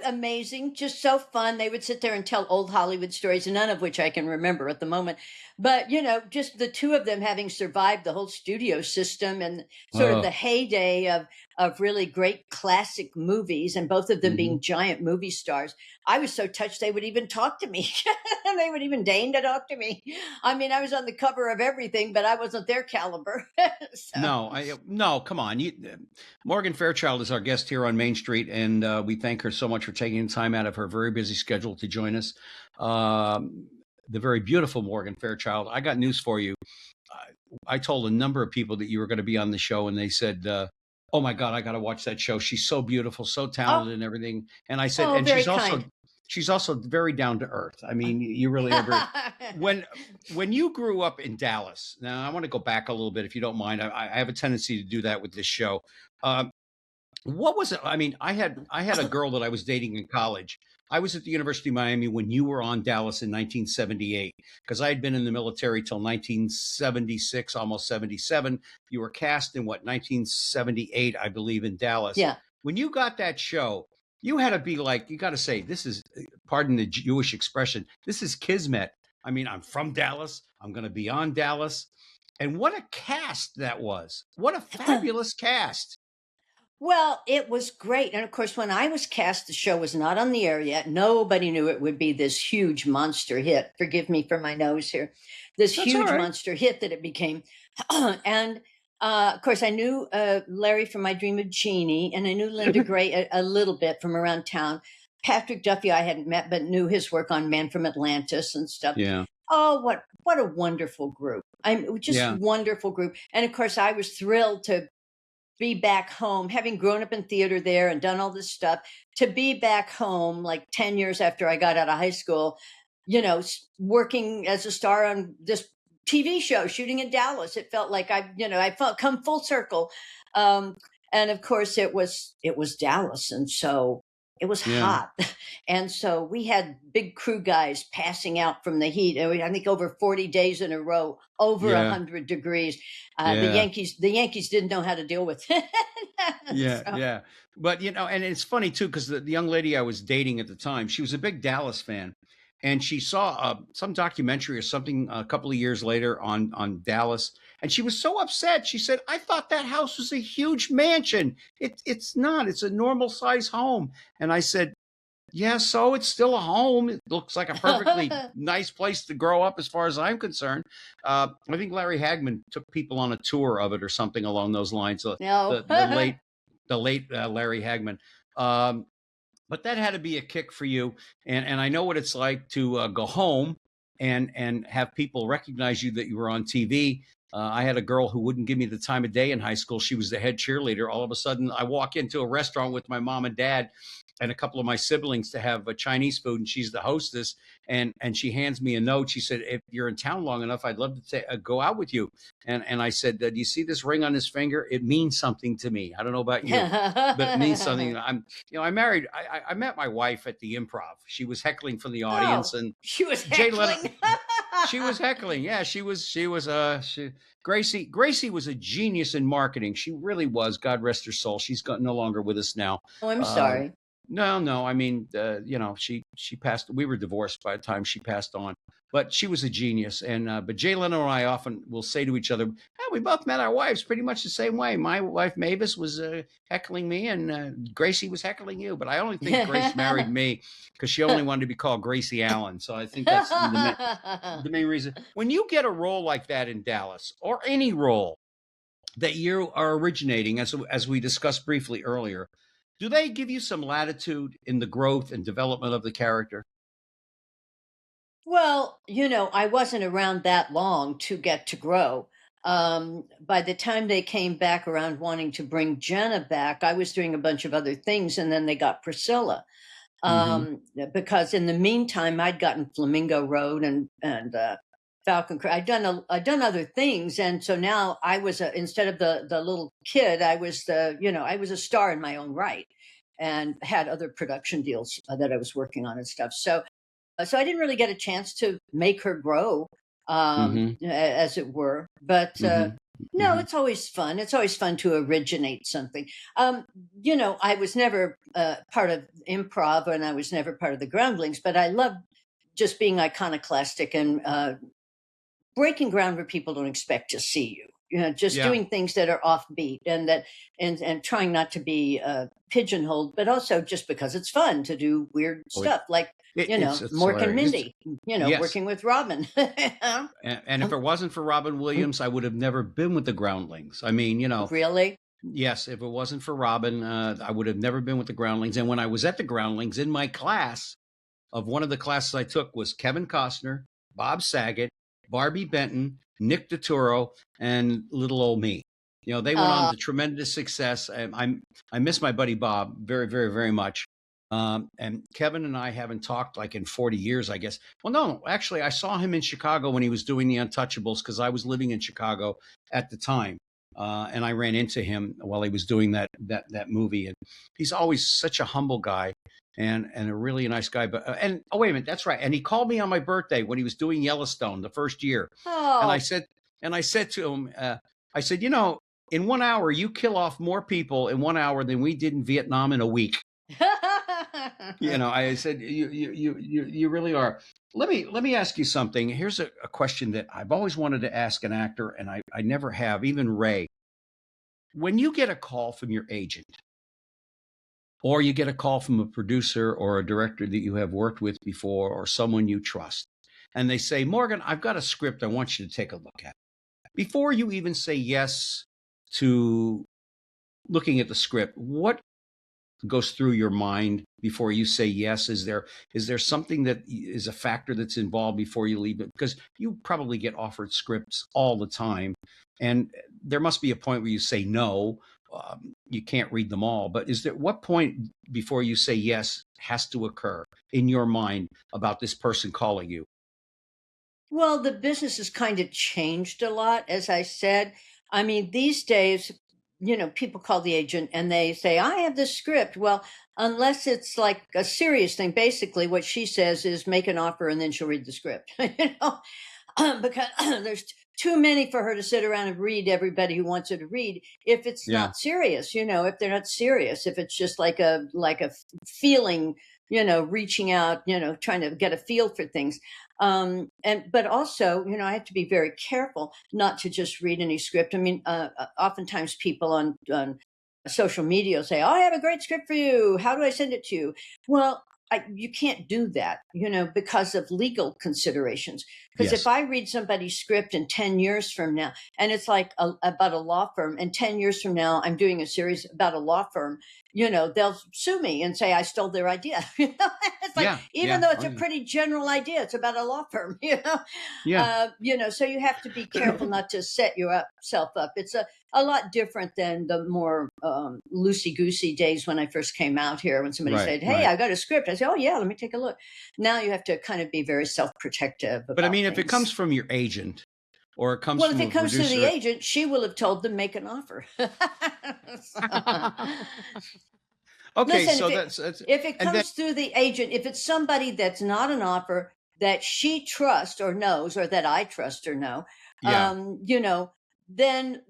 Amazing, just so fun. They would sit there and tell old Hollywood stories, none of which I can remember at the moment. But just the two of them having survived the whole studio system and sort of the Oh, heyday of really great classic movies, and both of them mhm. being giant movie stars. I was so touched they would even talk to me. They would even deign to talk to me. I mean, I was on the cover of everything, but I wasn't their caliber. So. No, come on. Morgan Fairchild is our guest here on Main Street, and we thank her so much for taking the time out of her very busy schedule to join us. The very beautiful Morgan Fairchild. I got news for you. I told a number of people that you were going to be on the show, and they said, "Oh my God, I got to watch that show. She's so beautiful, so Oh, talented, and everything." And I said, oh, and very kind. she's also very down to earth. I mean, you really are very. When you grew up in Dallas, now I want to go back a little bit, if you don't mind. I have a tendency to do that with this show. Um, what was it? I mean, I had a girl that I was dating in college. I was at the University of Miami when you were on Dallas in 1978 because I had been in the military till 1976, almost 77. You were cast in what, 1978, I believe, in Dallas. Yeah. When you got that show, you had to be like, you got to say, this is, pardon the Jewish expression, this is kismet. I mean, I'm from Dallas. I'm going to be on Dallas. And what a cast that was. What a fabulous cast. Well, it was great. And of course, when I was cast, the show was not on the air yet. Nobody knew it would be this huge monster hit. Forgive me for my nose here. This That's all huge right. monster hit that it became. And of course, I knew Larry from My Dream of Jeannie, and I knew Linda Gray a little bit from around town. Patrick Duffy, I hadn't met, but knew his work on Man from Atlantis and stuff. Yeah. Oh, what a wonderful group. I'm just Yeah. wonderful group. And of course, I was thrilled to be back home, having grown up in theater there and done all this stuff, to be back home like 10 years after I got out of high school, working as a star on this TV show, shooting in Dallas. It felt like I felt come full circle. Um, and of course it was Dallas. And so it was Yeah. hot. And so we had big crew guys passing out from the heat. I think over 40 days in a row, over Yeah. 100 degrees. The Yeah. Yankees didn't know how to deal with it. Yeah. So, Yeah. But, and it's funny too, because the young lady I was dating at the time, she was a big Dallas fan. And she saw some documentary or something a couple of years later on Dallas. And she was so upset. She said, I thought that house was a huge mansion. It's not. It's a normal size home. And I said, yeah, so it's still a home. It looks like a perfectly nice place to grow up as far as I'm concerned. I think Larry Hagman took people on a tour of it or something along those lines. no. The late the late Larry Hagman. Um, but that had to be a kick for you, and I know what it's like to go home and have people recognize you that you were on TV. I had a girl who wouldn't give me the time of day in high school. She was the head cheerleader. All of a sudden, I walk into a restaurant with my mom and dad and a couple of my siblings to have a Chinese food, and she's the hostess. And she hands me a note. She said, "If you're in town long enough, I'd love to go out with you." And I said, "Do you see this ring on his finger? It means something to me. I don't know about you, but it means something." I married. I met my wife at the Improv. She was heckling from the audience, Oh, and she was Jay Leno. heckling. She was heckling. Yeah, Gracie was a genius in marketing. She really was. God rest her soul. She's no longer with us now. Oh, I'm Uh, sorry. no. I mean, she passed. We were divorced by the time she passed on. But she was a genius. And but Jay Leno and I often will say to each other, we both met our wives pretty much the same way. My wife Mavis was heckling me, and Gracie was heckling you. But I only think Grace married me because she only wanted to be called Gracie Allen. So I think that's the main reason. When you get a role like that in Dallas, or any role that you are originating, as we discussed briefly earlier, do they give you some latitude in the growth and development of the character? Well, I wasn't around that long to get to grow. By the time they came back around wanting to bring Jenna back, I was doing a bunch of other things, and then they got Priscilla. Mm-hmm. Because in the meantime, I'd gotten Flamingo Road and Falcon Crest. I'd done other things, and so now I was instead of the little kid, I was I was a star in my own right, and had other production deals that I was working on and stuff. So I didn't really get a chance to make her grow, Mm-hmm. as it were. But Mm-hmm. no, Mm-hmm. it's always fun. It's always fun to originate something. Um, I was never part of improv, and I was never part of the Groundlings, but I loved just being iconoclastic and breaking ground where people don't expect to see you. Just Yeah. doing things that are offbeat, and trying not to be pigeonholed, but also just because it's fun to do weird Oh, stuff, like it's Mork and hilarious. Mindy, Yes. working with Robin. And if it wasn't for Robin Williams, I would have never been with the Groundlings. I mean, Really? yes, if it wasn't for Robin, I would have never been with the Groundlings. And when I was at the Groundlings, in my class, of one of the classes I took was Kevin Costner, Bob Saget, Barbie Benton, Nick DeTuro, and little old me. They went on Uh, to tremendous success. I miss my buddy Bob very, very, very much. And Kevin and I haven't talked like in 40 years, I guess. Well, no, actually, I saw him in Chicago when he was doing The Untouchables because I was living in Chicago at the time. And I ran into him while he was doing that movie. And he's always such a humble guy and a really nice guy. But and oh, wait a minute, that's right. And he called me on my birthday when he was doing Yellowstone the first year. And I oh. said, to him, I said, in 1 hour, you kill off more people in 1 hour than we did in Vietnam in a week. I said, you really are. Let me ask you something. Here's a question that I've always wanted to ask an actor, and I never have, even Ray. When you get a call from your agent, or you get a call from a producer or a director that you have worked with before, or someone you trust, and they say, Morgan, I've got a script I want you to take a look at. Before you even say yes to looking at the script, what goes through your mind before you say yes? Is there something that is a factor that's involved before you leave it? Because you probably get offered scripts all the time, and there must be a point where you say no. You can't read them all, but is there what point before you say yes has to occur in your mind about this person calling you? Well, the business has kind of changed a lot, as I said. I mean, these days, people call the agent and they say, I have this script. Well, unless it's like a serious thing, basically what she says is make an offer and then she'll read the script, because there's too many for her to sit around and read everybody who wants her to read if it's Yeah. not serious, if they're not serious, if it's just like a feeling, reaching out, trying to get a feel for things. But also, I have to be very careful not to just read any script. I mean, oftentimes people on social media say, oh, I have a great script for you, how do I send it to you? Well, you can't do that, because of legal considerations. Because if Yes. I read somebody's script in 10 years from now, and it's like about a law firm, and 10 years from now, I'm doing a series about a law firm, they'll sue me and say I stole their idea. It's like, Yeah. even Yeah. though it's Oh, a yeah. pretty general idea, it's about a law firm, Yeah. so you have to be careful not to set yourself up. It's a lot different than the more loosey goosey days when I first came out here. When somebody Right. said, "Hey, Right. I got a script," I said, "Oh yeah, let me take a look." Now you have to kind of be very self protective But I about mean, if it comes things. from your agent or it comes Well, if from a it comes through the producer. agent, she will have told them make an offer. Okay. Listen, So that's, if it and then, comes through the agent, if it's somebody that's not an offer that she trusts or knows, or that I trust or know, yeah. then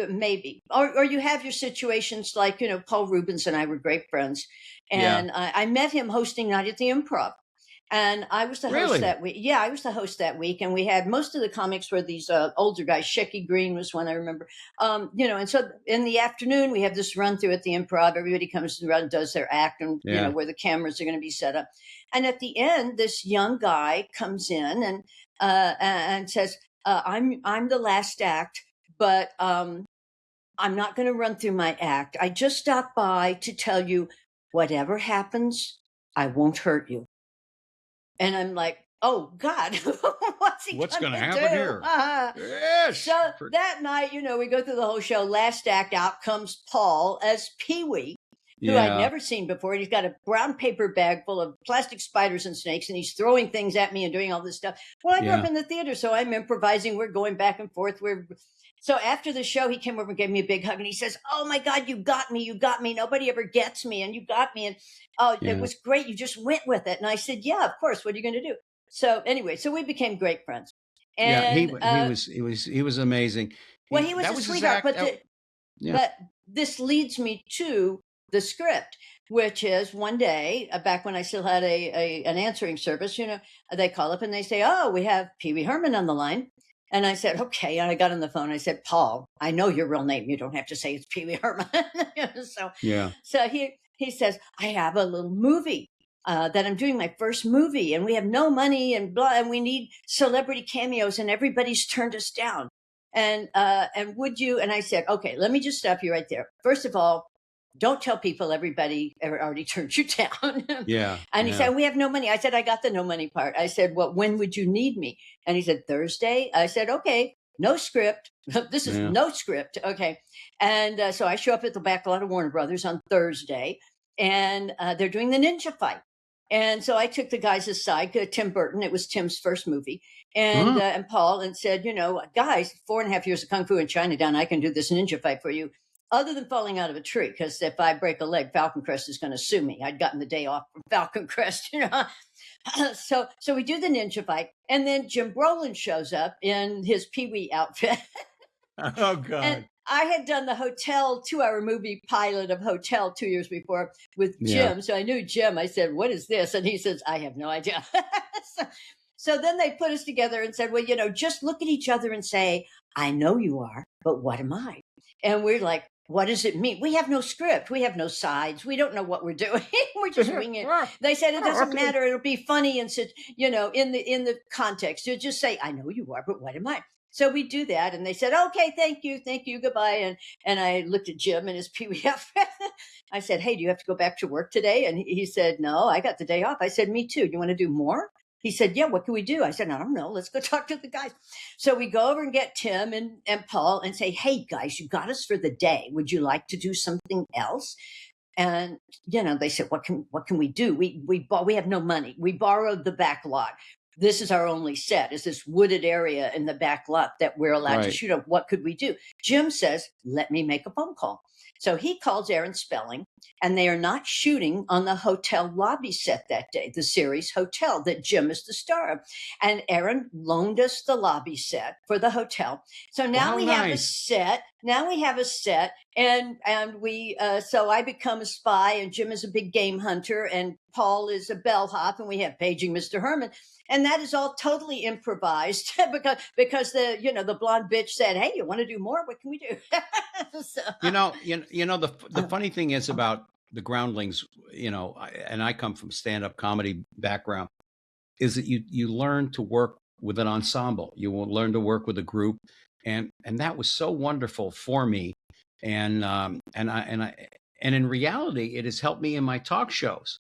maybe. Or you have your situations like, Paul Rubens and I were great friends, Yeah. and I met him hosting Night at the Improv. And I was the host Really? that week. Yeah, I was the host that week, and we had most of the comics were these older guys. Shecky Green was one I remember. And so in the afternoon we have this run through at the Improv. Everybody comes around, does their act, and Yeah. where the cameras are going to be set up. And at the end, this young guy comes in and says, "I'm the last act, but I'm not going to run through my act. I just stopped by to tell you, whatever happens, I won't hurt you." And I'm like, "Oh God, what's he What's going to gonna happen do?" here? Yes. So that night, we go through the whole show. Last act, out comes Paul as Pee Wee, who I'd Yeah. never seen before. And he's got a brown paper bag full of plastic spiders and snakes, and he's throwing things at me and doing all this stuff. Well, I grew up Yeah. in the theater, so I'm improvising. We're going back and forth. So after the show, he came over and gave me a big hug, and he says, "Oh my God, you got me! You got me! Nobody ever gets me, and you got me! And oh, it Yeah. was great. You just went with it." And I said, "Yeah, of course. What are you going to do?" So anyway, so we became great friends. Yeah. And He was amazing. well, he was That a was his sweetheart, act. Yeah. but this leads me to the script, which is one day back when I still had an answering service. They call up and they say, "Oh, we have Pee Wee Herman on the line." And I said, "Okay." And I got on the phone. I said, "Paul, I know your real name. You don't have to say it's Pee Wee Herman." so Yeah. so he says, "I have a little movie that I'm doing, my first movie, and we have no money and blah, and we need celebrity cameos, and everybody's turned us down. And would you?" And I said, "Okay, let me just stop you right there. First of all, don't tell people everybody already turned you down." Yeah. And he Yeah. said, "We have no money." I said, "I got the no money part." I said, "Well, when would you need me?" And he said, "Thursday." I said, "Okay, no script." This is Yeah. no script. Okay. And so I show up at the back lot of Warner Brothers on Thursday, and they're doing the ninja fight. And so I took the guys aside, Tim Burton. It was Tim's first movie, and Paul, and said, "Guys, 4.5 years of kung fu in Chinatown, I can do this ninja fight for you. Other than falling out of a tree, because if I break a leg, Falcon Crest is going to sue me." I'd gotten the day off from Falcon Crest. So we do the ninja fight, and then Jim Brolin shows up in his Pee Wee outfit. Oh And God. I had done the Hotel 2-hour movie pilot of Hotel 2 years before with Yeah. Jim. So I knew Jim. I said, "What is this?" And he says, "I have no idea." so, so then they put us together and said, "Well, just look at each other and say, 'I know you are, but what am I?'" And we're like, "What does it mean? We have no script. We have no sides. We don't know what we're doing. We're just winging it." They said, "It doesn't matter. It'll be funny and in the context. You just say, 'I know you are, but what am I?'" So we do that, and they said, "Okay, thank you, goodbye." And I looked at Jim in his Pee Wee outfit. I said, "Hey, do you have to go back to work today?" And he said, "No, I got the day off." I said, "Me too. You want to do more?" He said, "Yeah, what can we do?" I said, "I don't know. Let's go talk to the guys." So we go over and get Tim and Paul and say, "Hey, guys, you got us for the day. Would you like to do something else?" And they said, what can we do? We have no money. We borrowed the back lot. This is our only set, is this wooded area in the back lot that we're allowed to Right. shoot on. What could we do? Jim says, "Let me make a phone call." So he calls Aaron Spelling, and they are not shooting on the hotel lobby set that day, the series Hotel that Jim is the star of. And Aaron loaned us the lobby set for the hotel. So now Wow, we have a nice. set. Now we have a set, and we so I become a spy, and Jim is a big game hunter, and Paul is a bellhop, and we have paging Mr. Herman, and that is all totally improvised because the blonde bitch said, "Hey, you want to do more? What can we do?" So, The funny thing is about the groundlings, and I come from stand-up comedy background, is that you learn to work with an ensemble. You will learn to work with a group, and that was so wonderful for me. And in reality, it has helped me in my talk shows.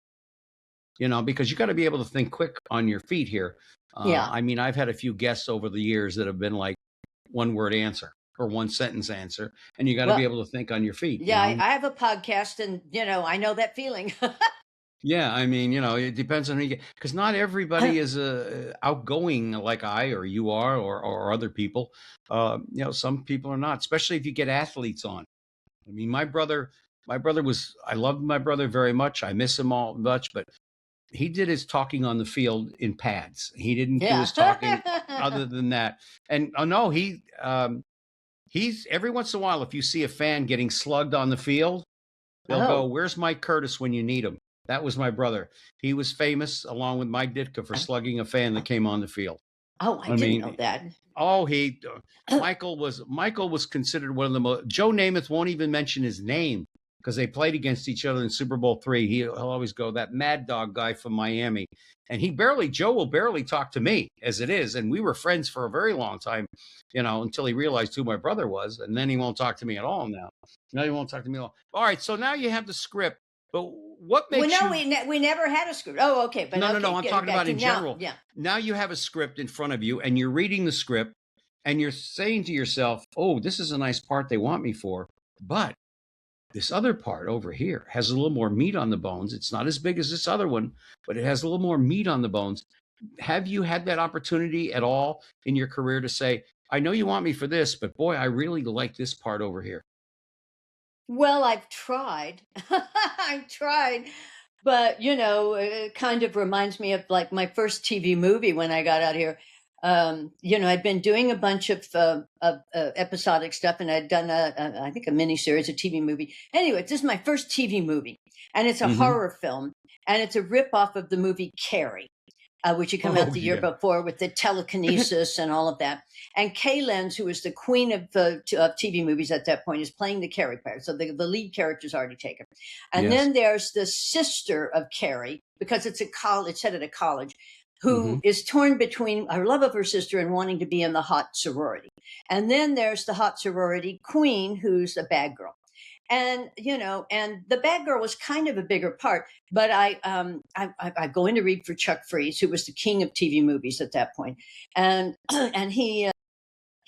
Because you got to be able to think quick on your feet here. Yeah. I mean, I've had a few guests over the years that have been like one word answer or one sentence answer, and you got to be Well, able to think on your feet. yeah, I have a podcast, and I know that feeling. Yeah, I mean, it depends on who you get, because not everybody is outgoing like I or you are, or other people. Some people are not, especially if you get athletes on. I mean, my brother was, I loved my brother very much. I miss him all much, but he did his talking on the field in pads. He didn't do Yeah. his talking other than that. And oh no, he's every once in a while, if you see a fan getting slugged on the field, they'll go, Oh. "Where's Mike Curtis when you need him?" That was my brother. He was famous, along with Mike Ditka, for slugging a fan that came on the field. Oh, I I didn't know mean, that. oh, Michael was considered one of the most. Joe Namath won't even mention his name because they played against each other in Super Bowl III. He'll always go, "That Mad Dog guy from Miami," and Joe will barely talk to me as it is, and we were friends for a very long time, until he realized who my brother was, and then he won't talk to me at all now. Now he won't talk to me at all. All right, so now you have the script, but what Well, makes no, you? we never had a script. Oh, okay, but No, no, okay, no. I'm getting talking back about to in now. general. Yeah. Now you have a script in front of you and you're reading the script and you're saying to yourself, "Oh, this is a nice part they want me for. But this other part over here has a little more meat on the bones. It's not as big as this other one, but it has a little more meat on the bones." Have you had that opportunity at all in your career to say, "I know you want me for this, but boy, I really like this part over here"? Well, I've tried. I've tried, but it kind of reminds me of like my first TV movie when I got out here. I'd been doing a bunch of episodic stuff, and I'd done I think a mini series, a TV movie. Anyway, this is my first TV movie, and it's a Hmm. horror film, and it's a rip off of the movie Carrie, which had come out Oh the year yeah. before with the telekinesis and all of that. And Kay Lenz, who was the queen of TV movies at that point, is playing the Carrie part. So the lead character is already taken. And Yes. then there's the sister of Carrie, because it's a college, set at a college, Hmm. who is torn between her love of her sister and wanting to be in the hot sorority. And then there's the hot sorority queen, who's a bad girl. And and the bad girl was kind of a bigger part, but I go in to read for Chuck Freeze, who was the king of TV movies at that point, and and he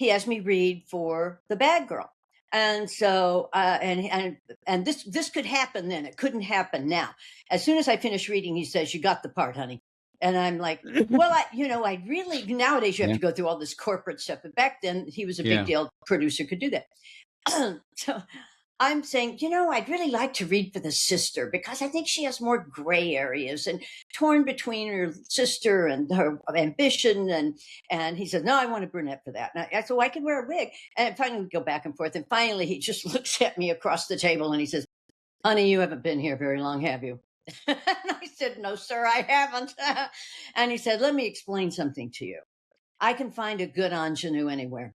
has me read for the bad girl. And so and this could happen then, it couldn't happen now. As soon as I finish reading, he says, "You got the part, honey." And I'm like, well, I really, nowadays you have Yeah. to go through all this corporate stuff, but back then he was a big Yeah. deal, producer could do that. So I'm saying, I'd really like to read for the sister, because I think she has more gray areas and torn between her sister and her ambition. And he said, "No, I want a brunette for that." And I said, "Well, I can wear a wig." And finally we go back and forth. And finally he just looks at me across the table and he says, "Honey, you haven't been here very long, have you?" And I said, "No, sir, I haven't." And he said, "Let me explain something to you. I can find a good ingenue anywhere,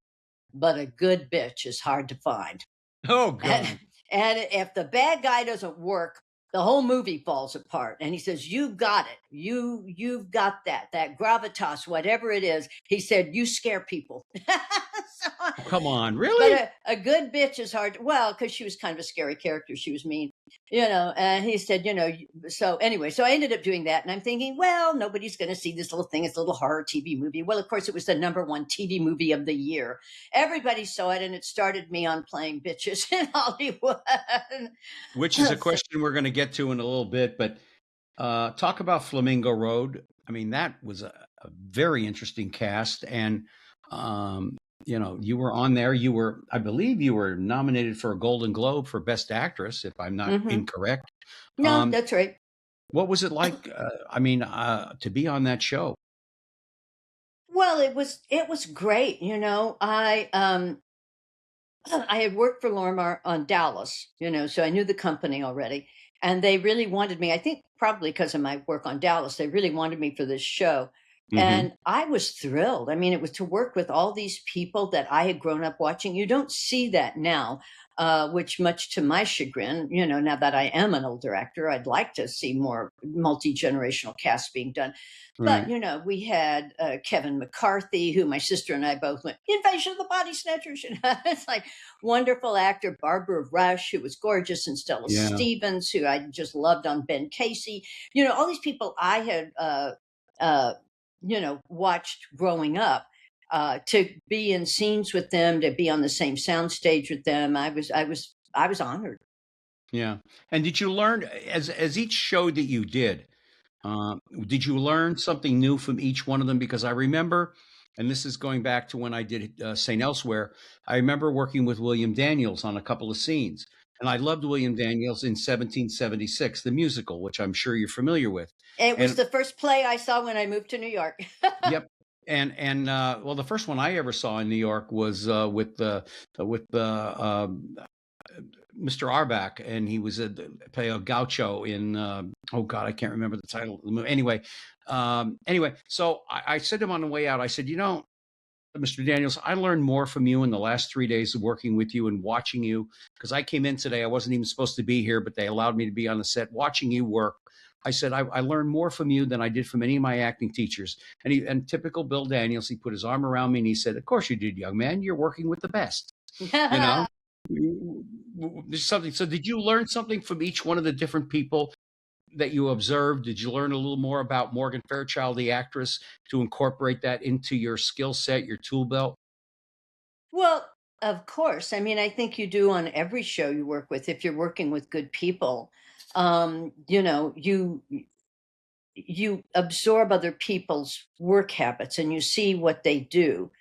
but a good bitch is hard to find. Oh And God. and if the bad guy doesn't work, the whole movie falls apart." And he says, "You got it. You've got that gravitas, whatever it is." He said, "You scare people." So, Oh, come on, but really? a good bitch is hard. Well, because she was kind of a scary character. She was mean, And he said, So anyway, so I ended up doing that, and I'm thinking, well, nobody's going to see this little thing. It's a little horror TV movie. Well, of course, it was the number one TV movie of the year. Everybody saw it, and it started me on playing bitches in Hollywood. Which is a So, question we're going to get to in a little bit, but talk about Flamingo Road. I mean, that was a very interesting cast, and you were on there. I believe, you were nominated for a Golden Globe for Best Actress, if I'm not mhm. incorrect. No, Um, that's right. what was it like? I mean, to be on that show? Well, it was great. I had worked for Lormar on Dallas, so I knew the company already. And they really wanted me. I think probably because of my work on Dallas, they really wanted me for this show. Hmm. And I was thrilled. I mean, it was to work with all these people that I had grown up watching. You don't see that now. which, much to my chagrin, now that I am an older actor, I'd like to see more multi-generational casts being done. But, Right. we had Kevin McCarthy, who my sister and I both went, Invasion of the Body Snatchers. It's like wonderful actor. Barbara Rush, who was gorgeous, and Stella Yeah. Stevens, who I just loved on Ben Casey. All these people I had, watched growing up. To be in scenes with them, to be on the same soundstage with them, I was honored. Yeah. And did you learn as each show that you did you learn something new from each one of them? Because I remember, and this is going back to when I did St. Elsewhere, I remember working with William Daniels on a couple of scenes. And I loved William Daniels in 1776, the musical, which I'm sure you're familiar with. It was And the first play I saw when I moved to New York. yep. And well, the first one I ever saw in New York was with Mr. Arback, and he was play a gaucho in oh God, I can't remember the title of the movie. Anyway, so I said to him on the way out, I said, Mr. Daniels, I learned more from you in the last 3 days of working with you and watching you, because I came in today. I wasn't even supposed to be here, but they allowed me to be on the set watching you work. I said, I learned more from you than I did from any of my acting teachers. And typical Bill Daniels, he put his arm around me and he said, of course you did, young man. You're working with the best, you know? There's something. So did you learn something from each one of the different people that you observed? Did you learn a little more about Morgan Fairchild, the actress, to incorporate that into your skill set, your tool belt? Well, of course. I mean, I think you do on every show you work with. If you're working with good people, you absorb other people's work habits and you see what they do.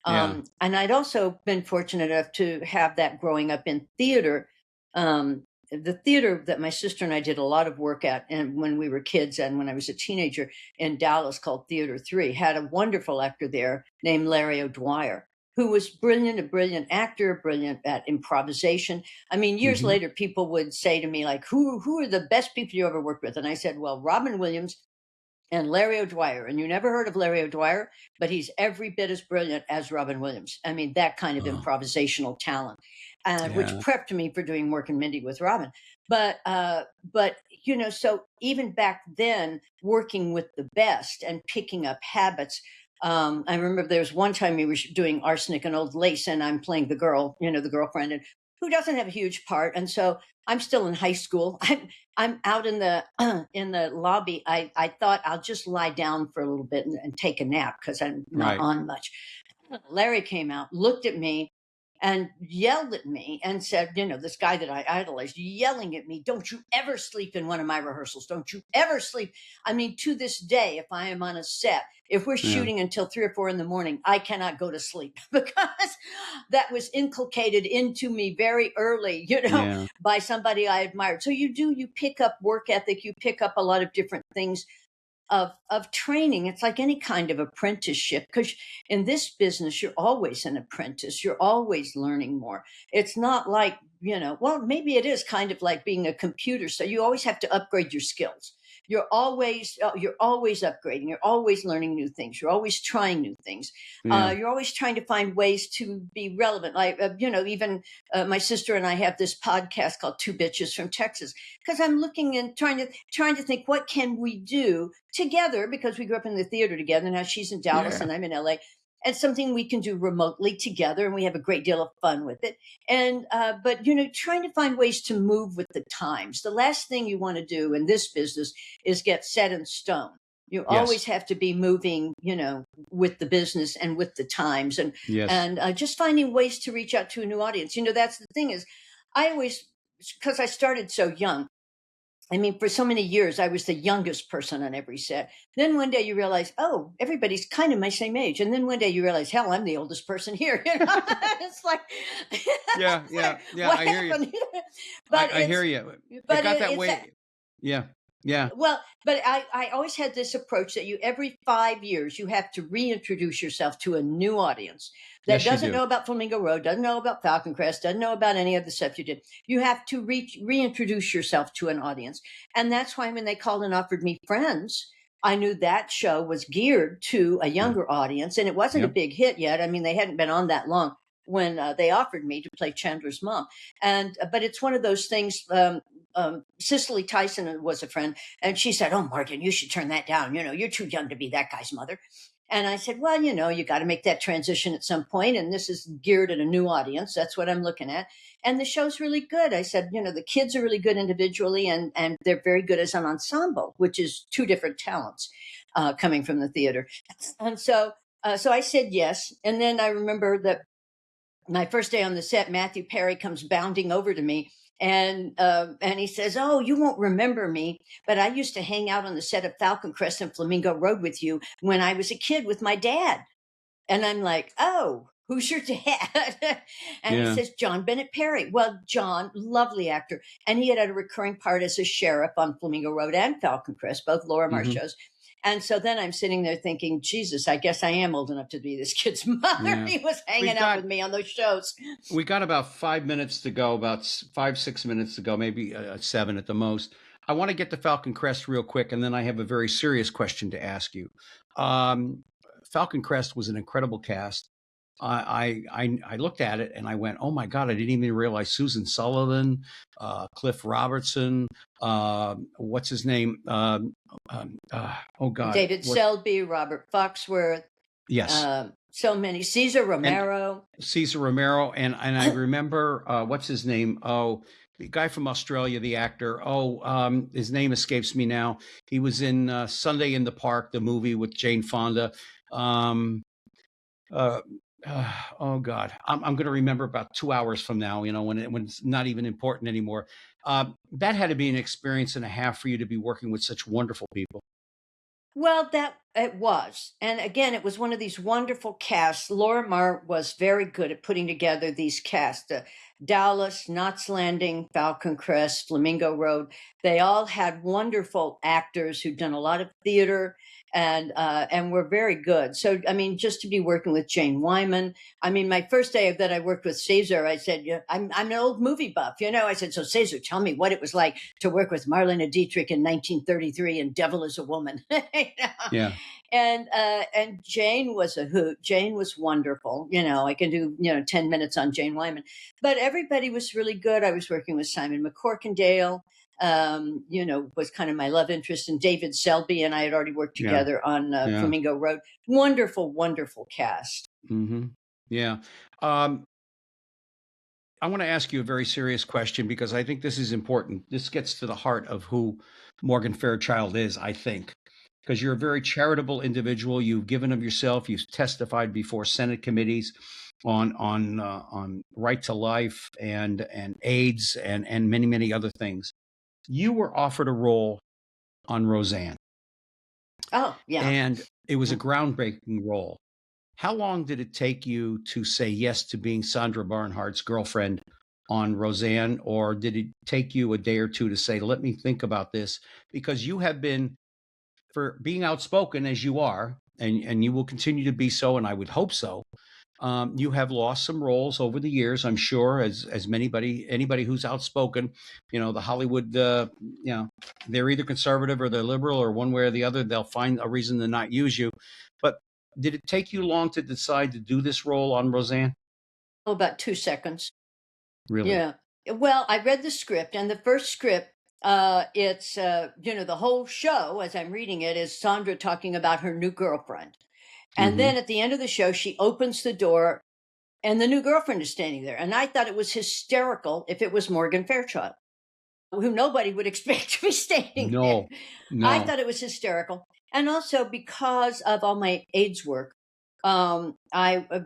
Yeah. And I'd also been fortunate enough to have that growing up in theater. The theater that my sister and I did a lot of work at, and when we were kids and when I was a teenager in Dallas, called Theater 3, had a wonderful actor there named Larry O'Dwyer, who was brilliant, a brilliant actor, brilliant at improvisation. I mean, years Hmm. later, people would say to me, like, who are the best people you ever worked with? And I said, well, Robin Williams and Larry O'Dwyer. And you never heard of Larry O'Dwyer, but he's every bit as brilliant as Robin Williams. I mean, that kind of Oh, improvisational talent, which yeah. prepped me for doing Mork and Mindy with Robin. But so even back then, working with the best and picking up habits. I remember there was one time we were doing Arsenic and Old Lace, and I'm playing the girl, the girlfriend, and who doesn't have a huge part. And so I'm still in high school. I'm out in the in the lobby. I thought I'll just lie down for a little bit and take a nap because I'm not Right. on much. Larry came out, looked at me, and yelled at me and said, this guy that I idolized, yelling at me, don't you ever sleep in one of my rehearsals. Don't you ever sleep. I mean, to this day, if I am on a set, if we're Yeah. shooting until 3 or 4 in the morning, I cannot go to sleep because that was inculcated into me very early, Yeah. by somebody I admired. So you pick up work ethic, you pick up a lot of different things of training. It's like any kind of apprenticeship, because in this business you're always an apprentice, you're always learning more. It's not like, well, maybe it is kind of like being a computer, so you always have to upgrade your skills. You're always upgrading, you're always learning new things, you're always trying new things. Yeah. You're always trying to find ways to be relevant, like even my sister and I have this podcast called Two Bitches from Texas, because I'm looking and trying to think, what can we do together, because we grew up in the theater together. Now she's in Dallas Yeah. and I'm in LA, and something we can do remotely together, and we have a great deal of fun with it. And but trying to find ways to move with the times. The last thing you want to do in this business is get set in stone. You Yes. always have to be moving, with the business and with the times, and Yes. and just finding ways to reach out to a new audience. That's the thing is, I always, because I started so young, I mean, for so many years, I was the youngest person on every set. Then one day you realize, oh, everybody's kind of my same age. And then one day you realize, hell, I'm the oldest person here. It's like, Yeah. it's Yeah. like, Yeah. what I hear you. happened here? I, But I hear it's, you. It but got it, that it's way. Yeah. Yeah. well, but I always had this approach that every 5 years you have to reintroduce yourself to a new audience that Yes, you doesn't do. know about Flamingo Road, doesn't know about Falcon Crest, doesn't know about any of the stuff you did. You have to reintroduce yourself to an audience, and that's why when they called and offered me Friends, I knew that show was geared to a Yeah. younger audience, and it wasn't a Yep. big hit yet. I mean, they hadn't been on that long. when they offered me to play Chandler's mom. And but it's one of those things. Cicely Tyson was a friend, and she said, "Oh, Morgan, you should turn that down. You're too young to be that guy's mother." And I said, "Well, you got to make that transition at some point, and this is geared at a new audience. That's what I'm looking at." And the show's really good. I said, the kids are really good individually, and they're very good as an ensemble, which is two different talents coming from the theater. And so I said yes. And then I remember that my first day on the set, Matthew Perry comes bounding over to me, and he says, "Oh, you won't remember me, but I used to hang out on the set of Falcon Crest and Flamingo Road with you when I was a kid with my dad." And I'm like, "Oh, who's your dad?" And he Yeah. says, "John Bennett Perry." Well, John, lovely actor. And he had a recurring part as a sheriff on Flamingo Road and Falcon Crest, both Laura Mar Hmm. shows. And so then I'm sitting there thinking, Jesus, I guess I am old enough to be this kid's mother. Yeah. He was We've hanging out got with me on those shows. we got about 5 minutes to go, about 5, 6 minutes to go, maybe 7 at the most. I want to get to Falcon Crest real quick, and then I have a very serious question to ask you. Um, Falcon Crest was an incredible cast. I looked at it and I went, "Oh my God, I didn't even realize Susan Sullivan, Cliff Robertson, what's his name? Oh God, David what? Selby, Robert Foxworth, Yes, so many. Cesar and Romero. Cesar Romero, and I remember what's his name? Oh, the guy from Australia, the actor. Oh, his name escapes me now. He was in Sunday in the Park, the movie with Jane Fonda. Um, uh, oh God, I'm going to remember about 2 hours from now. When it's not even important anymore. That had to be an experience and a half for you to be working with such wonderful people. Well, that it was. And again, it was one of these wonderful casts. Laura Marr was very good at putting together these casts. Dallas, Knots Landing, Falcon Crest, Flamingo Road. They all had wonderful actors who'd done a lot of theater and were very good. So, I mean, just to be working with Jane Wyman. I mean, my first day that I worked with Cesar, I said, "Yeah, I'm an old movie buff, I said, so Cesar, tell me what it was like to work with Marlene Dietrich in 1933 and Devil is a Woman." Yeah. And Jane was a hoot. Jane was wonderful. I can do 10 minutes on Jane Wyman, but everybody was really good. I was working with Simon McCorkindale, was kind of my love interest, and David Selby and I had already worked Yeah. together on Yeah. Flamingo Road. Wonderful, wonderful cast. Hmm. Yeah. Um, I want to ask you a very serious question because I think this is important. This gets to the heart of who Morgan Fairchild is, I think, because you're a very charitable individual. You've given of yourself. You've testified before Senate committees on right to life and AIDS and many many other things. You were offered a role on Roseanne, Oh, yeah. and it was a Mm. groundbreaking role. How long did it take you to say yes to being Sandra Barnhart's girlfriend on Roseanne, or did it take you a day or two to say, "Let me think about this"? Because you have been, for being outspoken as you are, and you will continue to be so, and I would hope so. You have lost some roles over the years, I'm sure, as anybody who's outspoken. The Hollywood, they're either conservative or they're liberal, or one way or the other. They'll find a reason to not use you. But did it take you long to decide to do this role on Roseanne? Oh, about 2 seconds. Really? Yeah. Well, I read the script, and the first script, it's the whole show as I'm reading it is Sandra talking about her new girlfriend. And Hmm. then at the end of the show, she opens the door and the new girlfriend is standing there. And I thought it was hysterical if it was Morgan Fairchild, who nobody would expect to be standing there. No, I no. thought it was hysterical. And also because of all my AIDS work, I'm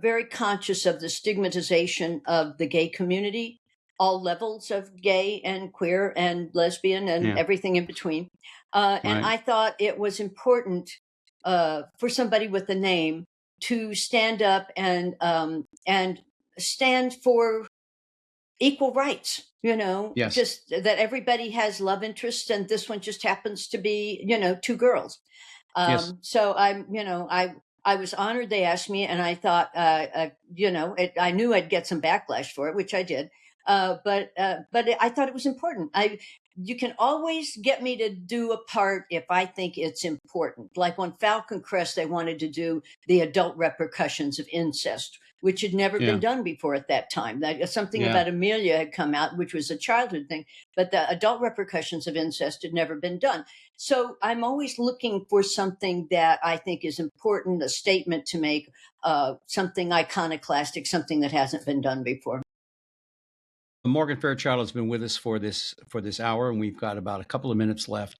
very conscious of the stigmatization of the gay community, all levels of gay and queer and lesbian and Yeah, everything in between. And right. I thought it was important for somebody with a name to stand up and stand for equal rights. Yes, Just that everybody has love interests, and this one just happens to be two girls. yes, So I was honored they asked me, and I thought, I knew I'd get some backlash for it, which I did. But I thought it was important. You can always get me to do a part if I think it's important. Like on Falcon Crest, they wanted to do the adult repercussions of incest. which had never been Yeah. done before at that time. That something Yeah. about Amelia had come out, which was a childhood thing, but the adult repercussions of incest had never been done. So I'm always looking for something that I think is important, a statement to make, something iconoclastic, something that hasn't been done before. Morgan Fairchild has been with us for this hour, and we've got about a couple of minutes left.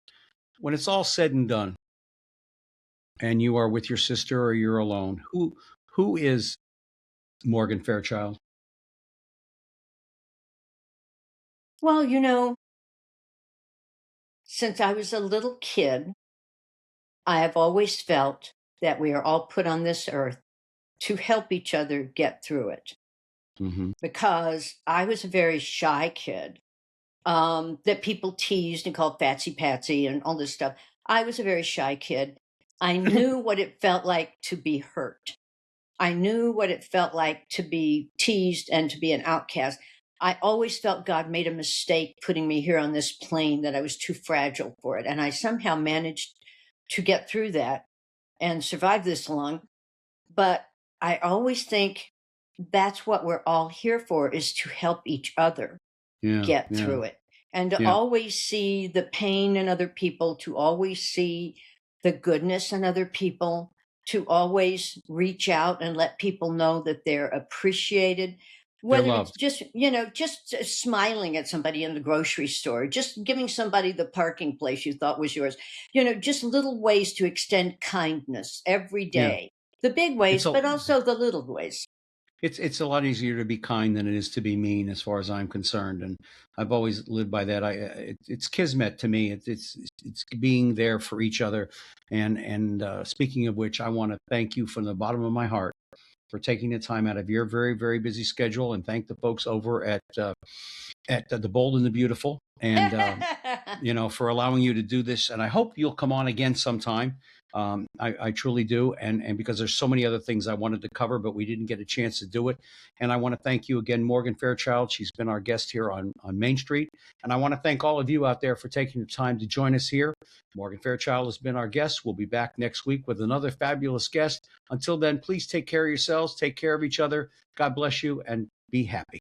When it's all said and done, and you are with your sister or you're alone, who is Morgan Fairchild? Well, since I was a little kid, I have always felt that we are all put on this earth to help each other get through it, Hmm. because I was a very shy kid, that people teased and called Fatsy Patsy and all this stuff. I was a very shy kid. I knew what it felt like to be hurt. I knew what it felt like to be teased and to be an outcast. I always felt God made a mistake putting me here on this plane, that I was too fragile for it. And I somehow managed to get through that and survive this long. But I always think that's what we're all here for, is to help each other Yeah, get yeah, through it, and to yeah. always see the pain in other people, to always see the goodness in other people, to always reach out and let people know that they're appreciated, They're whether it's loved. just just smiling at somebody in the grocery store, just giving somebody the parking place you thought was yours, just little ways to extend kindness every Yeah, day, the big it's ways a but also the little ways. it's a lot easier to be kind than it is to be mean, as far as I'm concerned, and I've always lived by that. It's kismet to me. It's being there for each other, and speaking of which, I want to thank you from the bottom of my heart for taking the time out of your very, very busy schedule, and thank the folks over at the Bold and the Beautiful, and for allowing you to do this. And I hope you'll come on again sometime. I truly do, and because there's so many other things I wanted to cover, but we didn't get a chance to do it. And I want to thank you again, Morgan Fairchild. She's been our guest here on Main Street, and I want to thank all of you out there for taking the time to join us here. Morgan Fairchild has been our guest. We'll be back next week with another fabulous guest. Until then, please take care of yourselves, take care of each other. God bless you, and be happy.